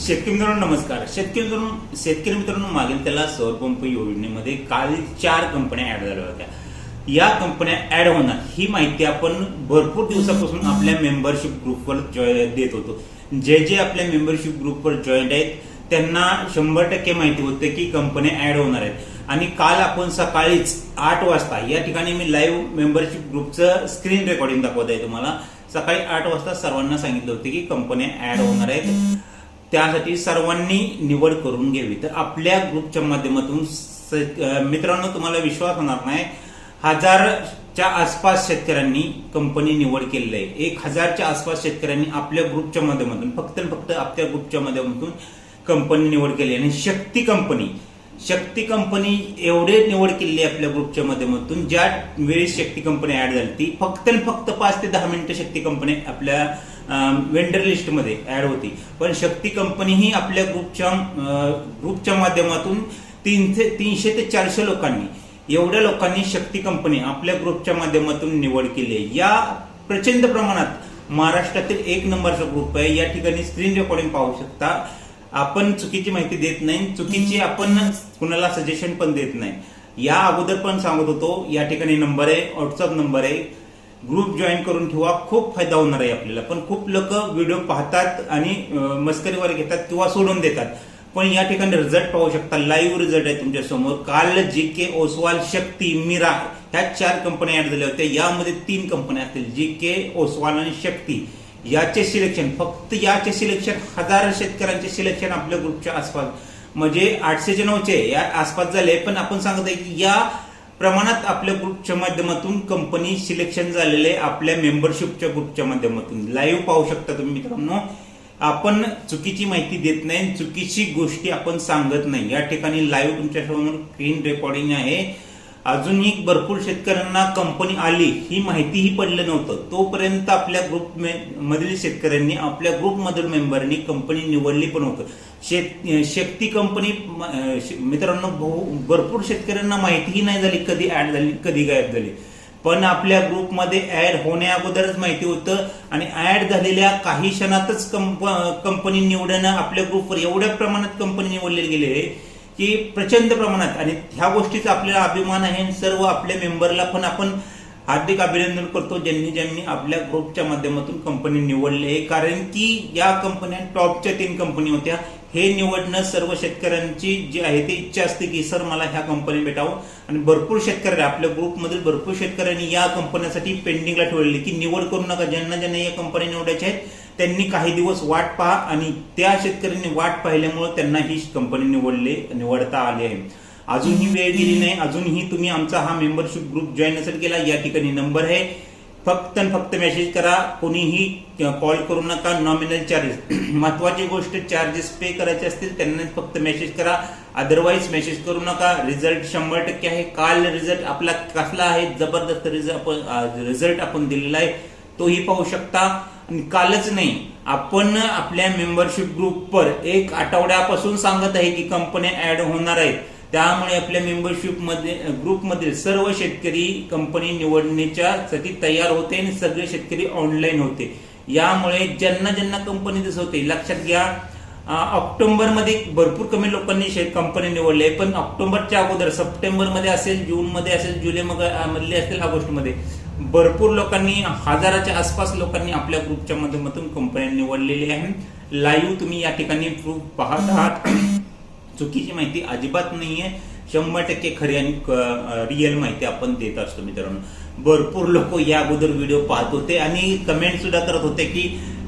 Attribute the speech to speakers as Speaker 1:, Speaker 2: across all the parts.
Speaker 1: शेतकरी मित्रांनो नमस्कार. शेतकरी मित्रांनो मागील त्याला सौर पंप योजनेमध्ये काल 4 कंपन्या ऍड झाल्या होत्या. या कंपन्या ऍड होणार ही माहिती आपण भरपूर दिवसापासून आपल्या मेंबरशिप ग्रुपवर देत होतो. जे जे आपल्या मेंबरशिप ग्रुपवर जॉईंट आहेत त्यांना 100% माहिती होते की कंपन्या ऍड होणार आहेत. आणि काल आपण सकाळीच 8 वाजता या ठिकाणी मी लाईव्ह मेंबरशिप ग्रुपचं स्क्रीन रेकॉर्डिंग दाखवत आहे तुम्हाला. सकाळी 8 वाजता सर्वांना सांगितलं होतं की कंपन्या ऍड होणार आहेत, त्यासाठी सर्वांनी निवड करून घ्यावी. तर आपल्या ग्रुपच्या माध्यमातून मित्रांनो तुम्हाला विश्वास होणार नाही, 1000च्या आसपास शेतकऱ्यांनी कंपनी निवड केलेली आहे. 1000च्या आसपास शेतकऱ्यांनी आपल्या ग्रुपच्या माध्यमातून फक्त आपल्या ग्रुपच्या माध्यमातून कंपनी निवड केली. आणि शक्ती कंपनी एवढे निवड केली आपल्या ग्रुपच्या माध्यमातून. ज्या वेळी शक्ती कंपनी ऍड झाली ती फक्त 5 ते 10 मिनिटं शक्ती कंपनी आपल्या वेंडर लिस्ट मध्ये ऍड होती. पण शक्ती कंपनी ही आपल्या ग्रुपच्या माध्यमातून 300 ते 400 एवढ्या लोकांनी शक्ती कंपनी आपल्या ग्रुपच्या माध्यमातून निवड केली आहे. या प्रचंड प्रमाणात महाराष्ट्रातील 1 नंबरचा ग्रुप आहे. या ठिकाणी स्क्रीन रेकॉर्डिंग पाहू शकता. आपण चुकीची माहिती देत नाही, चुकीची आपण कुणाला सजेशन पण देत नाही. या अगोदर पण सांगत होतो, या ठिकाणी नंबर आहे, व्हॉट्सअप नंबर आहे, ग्रुप जॉईन करून ठेवा, खूप फायदा होणार आहे आपल्याला. पण खूप लोक व्हिडिओ पाहतात आणि मस्करीवर घेतात किंवा सोडून देतात. पण या ठिकाणी रिझल्ट पाहू शकता, लाईव्ह रिझल्ट आहे तुमच्या समोर. काल जीके, ओसवाल, शक्ती, मीरा ह्या 4 कंपन्या ऍड झाल्या होत्या. यामध्ये 3 कंपन्या असतील, जीके, ओसवाल आणि शक्ती. याचे सिलेक्शन, फक्त याचे सिलेक्शन 1000 शेतकऱ्यांचे सिलेक्शन आपल्या ग्रुपच्या आसपास, म्हणजे 800 ते 900 या आसपास झाले. पण आपण सांगत आहे की या प्रमाणात आपल्या ग्रुपच्या माध्यमातून कंपनी सिलेक्शन झालेले आपल्या मेंबरशिपच्या ग्रुपच्या माध्यमातून. लाईव्ह पाहू शकता तुम्ही मित्रांनो. आपण चुकीची माहिती देत नाही, चुकीची गोष्टी आपण सांगत नाही. या ठिकाणी लाईव्ह तुमच्या समोर स्क्रीन रेकॉर्डिंग आहे. अजूनही भरपूर शेतकऱ्यांना कंपनी आली ही माहितीही पडलं नव्हतं. तोपर्यंत आपल्या ग्रुप मधील शेतकऱ्यांनी, आपल्या ग्रुपमधील मेंबरनी कंपनी निवडली पण होतं. शक्ती कंपनी मित्रांनो भरपूर शेतकऱ्यांना माहितीही नाही झाली कधी ऍड झाली, कधी गायब झाली. पण आपल्या ग्रुपमध्ये ऍड होण्या अगोदरच माहिती होतं आणि ऍड झालेल्या काही क्षणातच कंपनी निवडणं आपल्या ग्रुपवर एवढ्या प्रमाणात कंपनी निवडले गेले की प्रचंड प्रमाणात. आणि ह्या गोष्टीचा आपल्याला अभिमान आहे. सर्व आपल्या मेंबरला पण आपण हार्दिक अभिनंदन करतो ज्यांनी आपल्या ग्रुपच्या माध्यमातून कंपनी निवडली आहे. कारण की या कंपन्या टॉपच्या 3 कंपनी होत्या. हे निवडणं सर्व शेतकऱ्यांची जी आहे ती इच्छा असते की सर मला ह्या कंपनी भेटावं. आणि भरपूर शेतकऱ्यांनी, आपल्या ग्रुपमधील भरपूर शेतकऱ्यांनी या कंपन्यांसाठी पेंडिंगला ठेवलेली की निवड करू नका. ज्यांना या कंपन्या निवडायच्या आहेत त्यांनी काही दिवस वाट पहा. आणि त्या शेतकऱ्यांनी वाट पाहिल्यामुळे त्यांना ही कंपनी निवडता आली आहे. अजूनही वेळ गेली नाही. अजूनही तुम्ही आमचा हा मेंबरशिप ग्रुप जॉईन नसेल केला, या ठिकाणी नंबर आहे, फक्त मेसेज करा. कोणीही कॉल करू नका. नॉमिनल चार्जेस, महत्वाची गोष्ट, चार्जेस पे करायचे असतील त्यांना फक्त मेसेज करा, अदरवाईज मेसेज करू नका. रिझल्ट 100% आहे. काल रिझल्ट आपला कसला आहे, जबरदस्त रिझल्ट आपण दिलेला आहे, तोही पाहू शकता. आणि कालच नाही, आपण आपल्या मेंबरशिप ग्रुपवर 1 आठवड्यापासून सांगत आहे की कंपन्या ऍड होणार आहेत. त्यामुळे आपल्या मेंबरशिप ग्रुपमधील सर्व शेतकरी कंपनी निवडण्याच्या साठी तयार होते आणि सगळे शेतकरी ऑनलाईन होते. यामुळे ज्यांना कंपनी दिसत होते, लक्षात घ्या, ऑक्टोबर मध्ये भरपूर कमी लोकांनी कंपनी निवडली. पण ऑक्टोबरच्या अगोदर सप्टेंबर मध्ये असेल, जून मध्ये असेल, जुलै मधले असेल, ऑगस्ट मध्ये भरपूर लोकांनी, 1000च्या आसपास लोकांनी आपल्या ग्रुपच्या माध्यमातून कंपनी निवडलेली आहे. लाईव्ह तुम्ही या ठिकाणी प्रूफ पाहत आहात. चुकीची माहिती अजिबात नाहीये, 100% खरी आणि रिअल माहिती आपण देत असतो मित्रांनो. भरपूर लोक या अगोदर व्हिडिओ पाहत होते आणि कमेंट सुद्धा करत होते की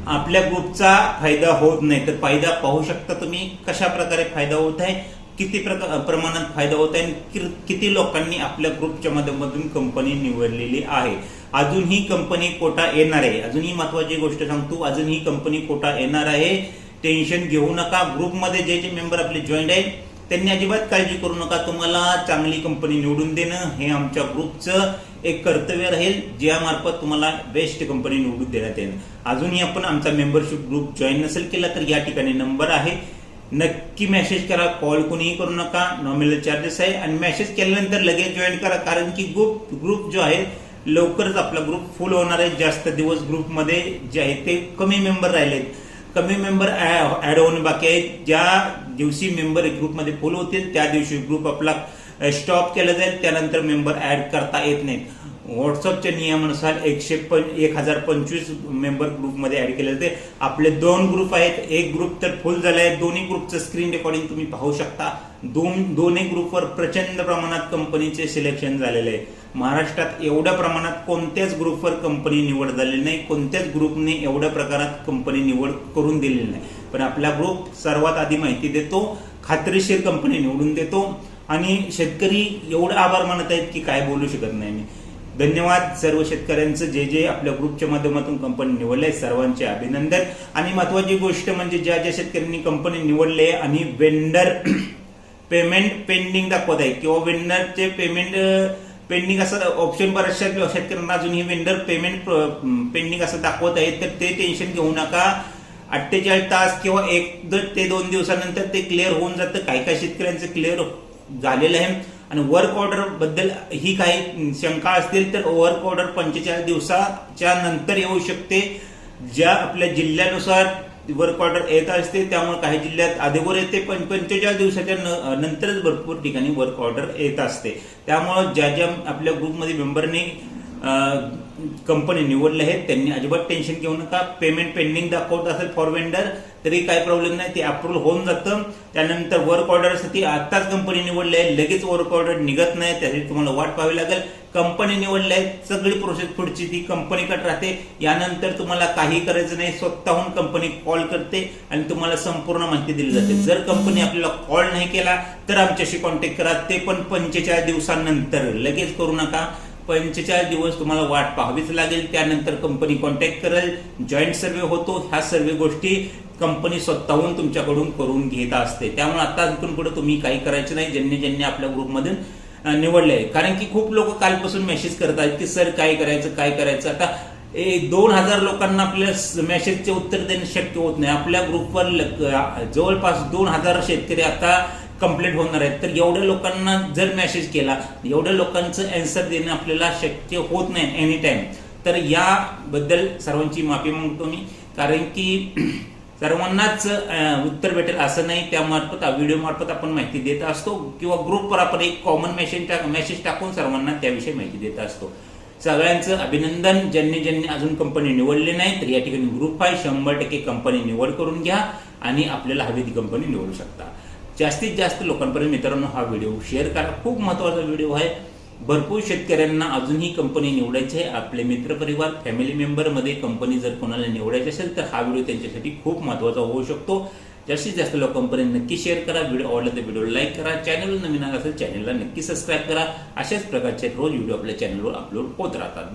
Speaker 1: आपल्या ग्रुपचा फायदा होत नाही. तर फायदा पाहू शकता तुम्ही कशा प्रकारे फायदा होत आहे, किती प्रमाणात फायदा होत आहे आणि किती लोकांनी आपल्या ग्रुपच्या माध्यमातून कंपनी निवडलेली आहे. अजूनही कंपनी कोटा येणार आहे. अजूनही महत्वाची गोष्ट सांगतो, अजूनही कंपनी कोटा येणार आहे. टेन्शन घेऊ नका. ग्रुपमध्ये जे मेंबर आपले जॉईंट आहेत त्यांनी अजिबात काळजी करू नका. तुम्हाला चांगली कंपनी निवडून देणं हे आमच्या ग्रुपचं एक कर्तव्य राहील, ज्यामार्फत तुम्हाला बेस्ट कंपनी निवडून देण्यात येईल. अजूनही आपण आमचा मेंबरशिप ग्रुप जॉईन नसेल केला तर या ठिकाणी नंबर आहे, नक्की मेसेज करा. कॉल कोणीही करू नका. नॉमिनल चार्जेस आहे. आणि मेसेज केल्यानंतर लगेच जॉईन करा, कारण की ग्रुप जो आहे लवकरच आपला ग्रुप फुल होणार आहे. जास्त दिवस ग्रुपमध्ये जे आहे ते कमी मेंबर राहिलेत. कमी मेंबर ऍड होणे बाकी आहेत. ज्या दिवशी मेंबर ग्रुपमध्ये फुल होतील त्या दिवशी ग्रुप आपला स्टॉप केला जाईल. त्यानंतर मेंबर ऍड करता येत नाहीत. व्हॉट्सअपच्या नियमानुसार 1025 मेंबर ग्रुपमध्ये ऍड केले जाते. आपले 2 ग्रुप आहेत. एक ग्रुप तर फुल झाला आहे. दोन्ही ग्रुपचं स्क्रीन रेकॉर्डिंग तुम्ही पाहू शकता. दोन्ही ग्रुपवर प्रचंड प्रमाणात कंपनीचे सिलेक्शन झालेले आहे. महाराष्ट्रात एवढ्या प्रमाणात कोणत्याच ग्रुपवर कंपनी निवड झालेली नाही. कोणत्याच ग्रुपने एवढ्या प्रकारात कंपनी निवड करून दिलेली नाही. पण आपला ग्रुप सर्वात आधी माहिती देतो, खात्रीशीर कंपनी निवडून देतो आणि शेतकरी एवढं आभार मानत आहेत की काय बोलू शकत नाही मी. धन्यवाद सर्व शेतकऱ्यांचं जे आपल्या ग्रुपच्या माध्यमातून कंपनी निवडले, सर्वांचे अभिनंदन. आणि महत्वाची गोष्ट म्हणजे ज्या शेतकऱ्यांनी कंपनी निवडले आणि वेंडर पेमेंट पेंडिंग दाखवत आहे किंवा वेंडरचे पेमेंट पेंडिंग असं ऑप्शन बऱ्याचशा शेतकऱ्यांना अजूनही वेंडर पेमेंट पेंडिंग असं दाखवत आहे, तर ते टेन्शन घेऊ नका. 48 तास किंवा 1 ते 2 दिवसानंतर ते क्लिअर होऊन जातं. काही शेतकऱ्यांचं क्लिअर झालेलं आहे. आणि वर्क ऑर्डर बद्दल ही काही शंका असतील तर वर्क ऑर्डर 45 दिवसाच्या नंतर येऊ शकते. ज्या आपल्या जिल्ह्यानुसार वर्क ऑर्डर येत असते, त्यामुळे काही जिल्ह्यात अगोदर येते, पण 45 दिवसाच्या नंतरच भरपूर ठिकाणी वर्क ऑर्डर येत असते. त्यामुळे ज्या आपल्या ग्रुपमध्ये मेंबरने कंपनी निवडले आहेत त्यांनी अजिबात टेन्शन घेऊ नका. पेमेंट पेंडिंग दाखवत असेल फॉर वेंडर तरी काही प्रॉब्लेम नाही, ते अप्रूव्ह होऊन जातं. त्यानंतर वर्क ऑर्डरसाठी आताच कंपनी निवडली आहे, लगेच वर्क ऑर्डर निघत नाही, त्यासाठी तुम्हाला वाट पाहावी लागेल. कंपनी निवडली आहे, सगळी प्रोसेस पुढची ती कंपनीकडे राहते. यानंतर तुम्हाला काही करायचं नाही, स्वतःहून कंपनी कॉल करते आणि तुम्हाला संपूर्ण माहिती दिली जाते. जर कंपनी आपल्याला कॉल नाही केला तर आमच्याशी कॉन्टॅक्ट करा, ते पण 45 दिवसांनंतर. लगेच करू नका. 45 दिवस तुम्हाला वाट पाहावीच लागेल. त्यानंतर कंपनी कॉन्टॅक्ट करेल, जॉईंट सर्व्हे होतो. ह्या सर्व गोष्टी कंपनी स्वतःहून तुमच्याकडून करून घेत असते. त्यामुळे आता इथून पुढे तुम्ही काही करायचं नाही ज्यांनी आपल्या ग्रुपमधून निवडले. कारण की खूप लोक कालपासून मेसेज करत आहेत की सर काय करायचं. आता 2000 लोकांना आपल्या मेसेजचे उत्तर देणं शक्य होत नाही. आपल्या ग्रुपवर जवळपास 2000 शेतकरी आता कंप्लीट होणार आहेत. तर एवढ्या लोकांना जर मेसेज केला, एवढ्या लोकांचं आन्सर देणं आपल्याला शक्य होत नाही एनी टाइम. तर याबद्दल सर्वांची माफी मागतो मी. कारण की सर्वांनाच उत्तर भेटेल असं नाही. त्यामार्फत व्हिडिओ मार्फत आपण माहिती देत असतो किंवा ग्रुपवर आपण एक कॉमन मेसेज टाकून सर्वांना त्याविषयी माहिती देत असतो. सगळ्यांचं अभिनंदन. ज्यांनी अजून कंपनी निवडली नाही तर या ठिकाणी ग्रुप आहे, 100% कंपनी निवड करून घ्या आणि आपल्याला हवी ती कंपनी निवडू शकता. जास्तीत जास्त लोकांपर्यंत मित्रांनो हा व्हिडिओ शेअर करा. खूप महत्वाचा व्हिडिओ आहे. भरपूर शेतकऱ्यांना अजूनही कंपनी निवडायची आहे. आपले मित्रपरिवार फॅमिली मेंबर मध्ये कंपनी जर कोणाला निवडायची असेल तर हा व्हिडिओ त्यांच्यासाठी खूप महत्वाचा होऊ शकतो. जास्तीत जास्त लोकांपर्यंत नक्की शेअर करा. व्हिडिओ आवडला तर व्हिडिओ लाईक करा. चॅनल नवीन असेल चॅनलला नक्की सबस्क्राईब करा. अशाच प्रकारचे रोज व्हिडिओ आपल्या चॅनलवर अपलोड होत राहतात.